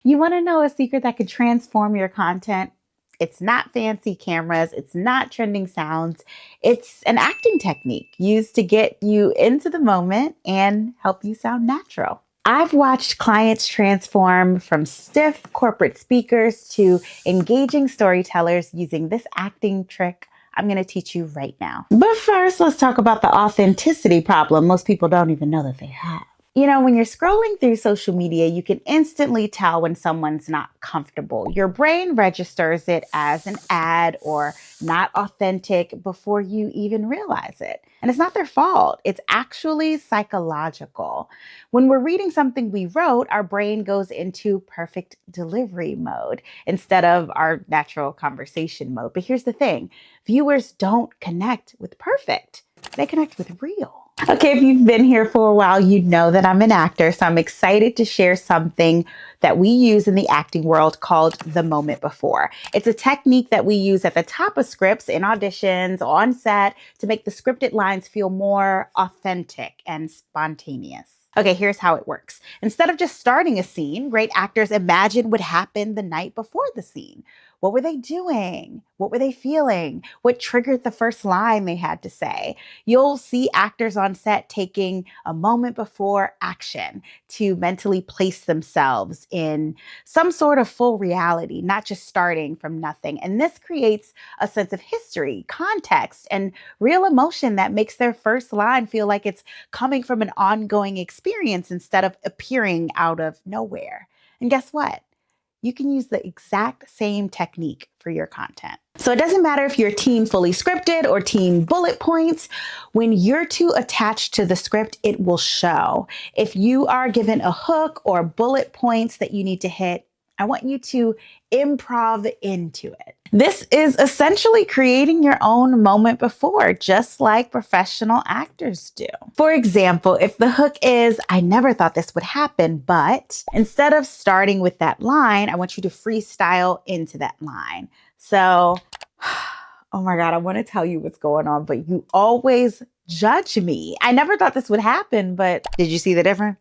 You want to know a secret that could transform your content? It's not fancy cameras, it's not trending sounds. It's an acting technique used to get you into the moment and help you sound natural. I've watched clients transform from stiff corporate speakers to engaging storytellers using this acting trick I'm going to teach you right now. But first, let's talk about the authenticity problem most people don't even know that they have. When you're scrolling through social media, you can instantly tell when someone's not comfortable. Your brain registers it as an ad or not authentic before you even realize it. And it's not their fault. It's actually psychological. When we're reading something we wrote, our brain goes into perfect delivery mode instead of our natural conversation mode. But here's the thing, viewers don't connect with perfect, they connect with real. Okay, if you've been here for a while, you know that I'm an actor, so I'm excited to share something that we use in the acting world called the moment before. It's a technique that we use at the top of scripts, in auditions, on set, to make the scripted lines feel more authentic and spontaneous. Okay, here's how it works. Instead of just starting a scene, great actors imagine what happened the night before the scene. What were they doing? What were they feeling? What triggered the first line they had to say? You'll see actors on set taking a moment before action to mentally place themselves in some sort of full reality, not just starting from nothing. And this creates a sense of history, context, and real emotion that makes their first line feel like it's coming from an ongoing experience instead of appearing out of nowhere. And guess what? You can use the exact same technique for your content. So it doesn't matter if you're team fully scripted or team bullet points. When you're too attached to the script, it will show. If you are given a hook or bullet points that you need to hit, I want you to improv into it. This is essentially creating your own moment before, just like professional actors do. For example, if the hook is, I never thought this would happen, but instead of starting with that line, I want you to freestyle into that line. So, oh my God, I want to tell you what's going on, but you always judge me. I never thought this would happen, but did you see the difference?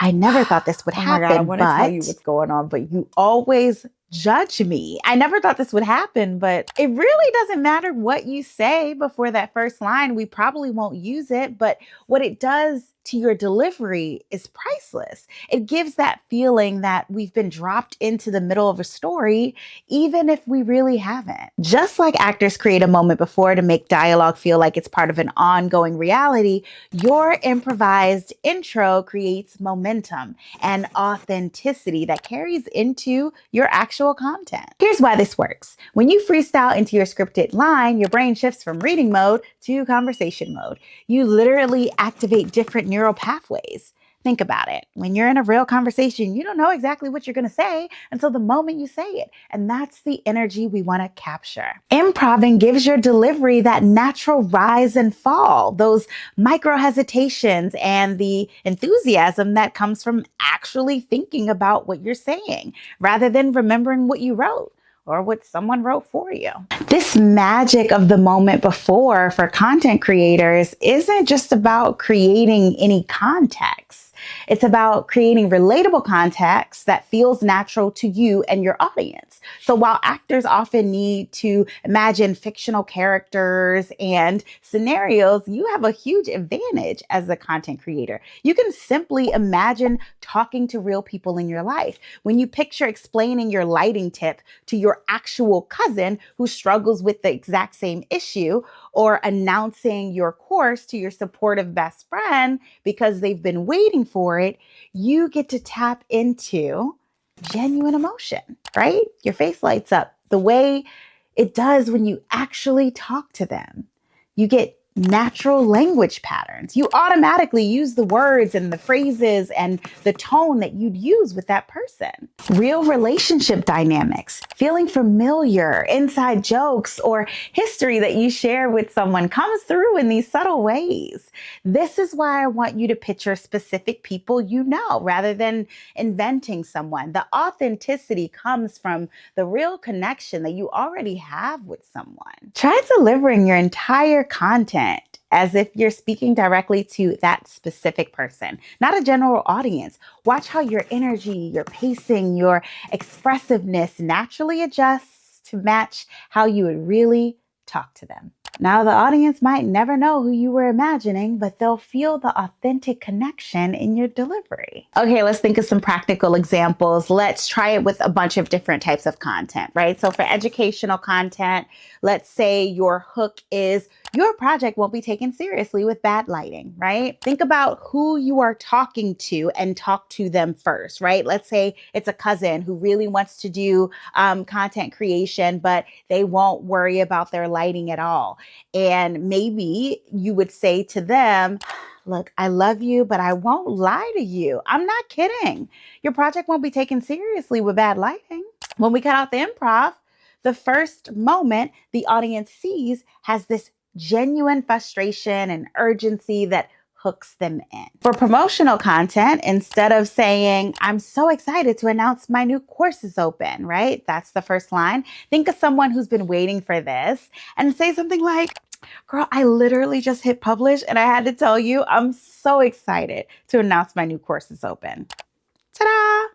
I never thought this would happen. Oh my God, I want to tell you what's going on, but you always judge me. I never thought this would happen, but it really doesn't matter what you say before that first line. We probably won't use it, but what it does to your delivery is priceless. It gives that feeling that we've been dropped into the middle of a story, even if we really haven't. Just like actors create a moment before to make dialogue feel like it's part of an ongoing reality, your improvised intro creates momentum and authenticity that carries into your actual content. Here's why this works. When you freestyle into your scripted line, your brain shifts from reading mode to conversation mode. You literally activate different neural pathways. Think about it. When you're in a real conversation, you don't know exactly what you're going to say until the moment you say it. And that's the energy we want to capture. Improving gives your delivery that natural rise and fall, those micro hesitations and the enthusiasm that comes from actually thinking about what you're saying rather than remembering what you wrote or what someone wrote for you. This magic of the moment before for content creators isn't just about creating any context. It's about creating relatable context that feels natural to you and your audience. So while actors often need to imagine fictional characters and scenarios, you have a huge advantage as a content creator. You can simply imagine talking to real people in your life. When you picture explaining your lighting tip to your actual cousin who struggles with the exact same issue, or announcing your course to your supportive best friend because they've been waiting for it, you get to tap into genuine emotion, right? Your face lights up the way it does when you actually talk to them. You get natural language patterns. You automatically use the words and the phrases and the tone that you'd use with that person. Real relationship dynamics, feeling familiar, inside jokes, or history that you share with someone comes through in these subtle ways. This is why I want you to picture specific people you know rather than inventing someone. The authenticity comes from the real connection that you already have with someone. Try delivering your entire content content as if you're speaking directly to that specific person, not a general audience. Watch how your energy, your pacing, your expressiveness naturally adjusts to match how you would really talk to them. Now, the audience might never know who you were imagining, but they'll feel the authentic connection in your delivery. Okay, let's think of some practical examples. Let's try it with a bunch of different types of content, right? So for educational content, let's say your hook is your project won't be taken seriously with bad lighting, right? Think about who you are talking to and talk to them first, right? Let's say it's a cousin who really wants to do content creation, but they won't worry about their lighting at all. And maybe you would say to them, look, I love you, but I won't lie to you. I'm not kidding. Your project won't be taken seriously with bad lighting. When we cut out the improv, the first moment the audience sees has this genuine frustration and urgency that hooks them in. For promotional content, instead of saying, I'm so excited to announce my new course is open, right? That's the first line. Think of someone who's been waiting for this and say something like, girl, I literally just hit publish and I had to tell you, I'm so excited to announce my new course is open. Ta-da!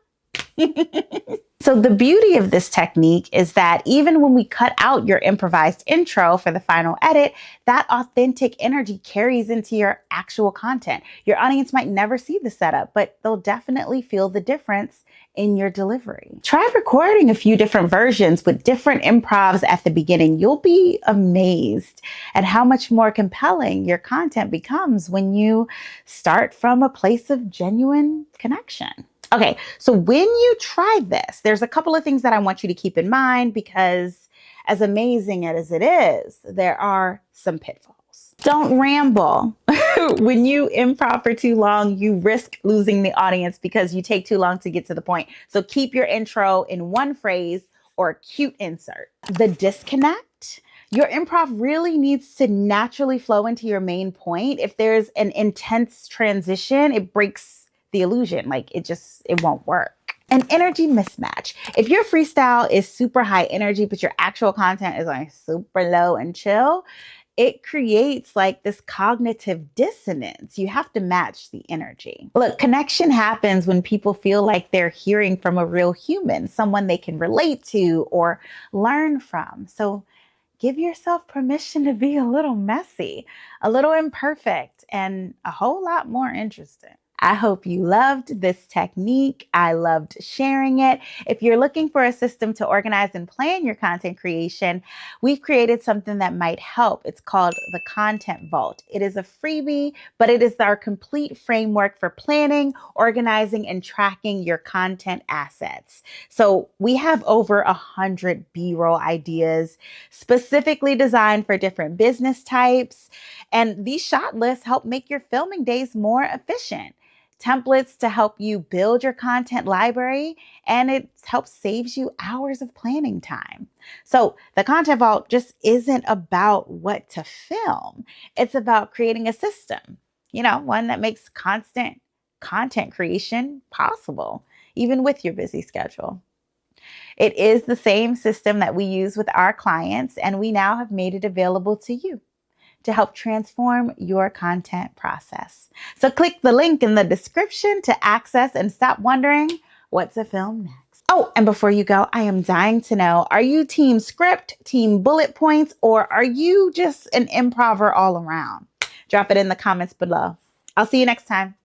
So the beauty of this technique is that even when we cut out your improvised intro for the final edit, that authentic energy carries into your actual content. Your audience might never see the setup, but they'll definitely feel the difference in your delivery. Try recording a few different versions with different improvs at the beginning. You'll be amazed at how much more compelling your content becomes when you start from a place of genuine connection. Okay, so when you try this, there's a couple of things that I want you to keep in mind because as amazing as it is, there are some pitfalls. Don't ramble. When you improv for too long, you risk losing the audience because you take too long to get to the point. So keep your intro in one phrase or a cute insert. The disconnect. Your improv really needs to naturally flow into your main point. If there's an intense transition, it breaks the illusion. Like it won't work. An energy mismatch. If your freestyle is super high energy, but your actual content is like super low and chill, it creates like this cognitive dissonance. You have to match the energy. Look, connection happens when people feel like they're hearing from a real human, someone they can relate to or learn from. So give yourself permission to be a little messy, a little imperfect, and a whole lot more interesting. I hope you loved this technique. I loved sharing it. If you're looking for a system to organize and plan your content creation, we've created something that might help. It's called the Content Vault. It is a freebie, but it is our complete framework for planning, organizing, and tracking your content assets. So we have over 100 B-roll ideas specifically designed for different business types. And these shot lists help make your filming days more efficient. Templates to help you build your content library, and it helps saves you hours of planning time. So the Content Vault just isn't about what to film. It's about creating a system, one that makes constant content creation possible, even with your busy schedule. It is the same system that we use with our clients, and we now have made it available to you to help transform your content process. So click the link in the description to access and stop wondering what to film next. Oh, and before you go, I am dying to know, are you team script, team bullet points, or are you just an improver all around? Drop it in the comments below. I'll see you next time.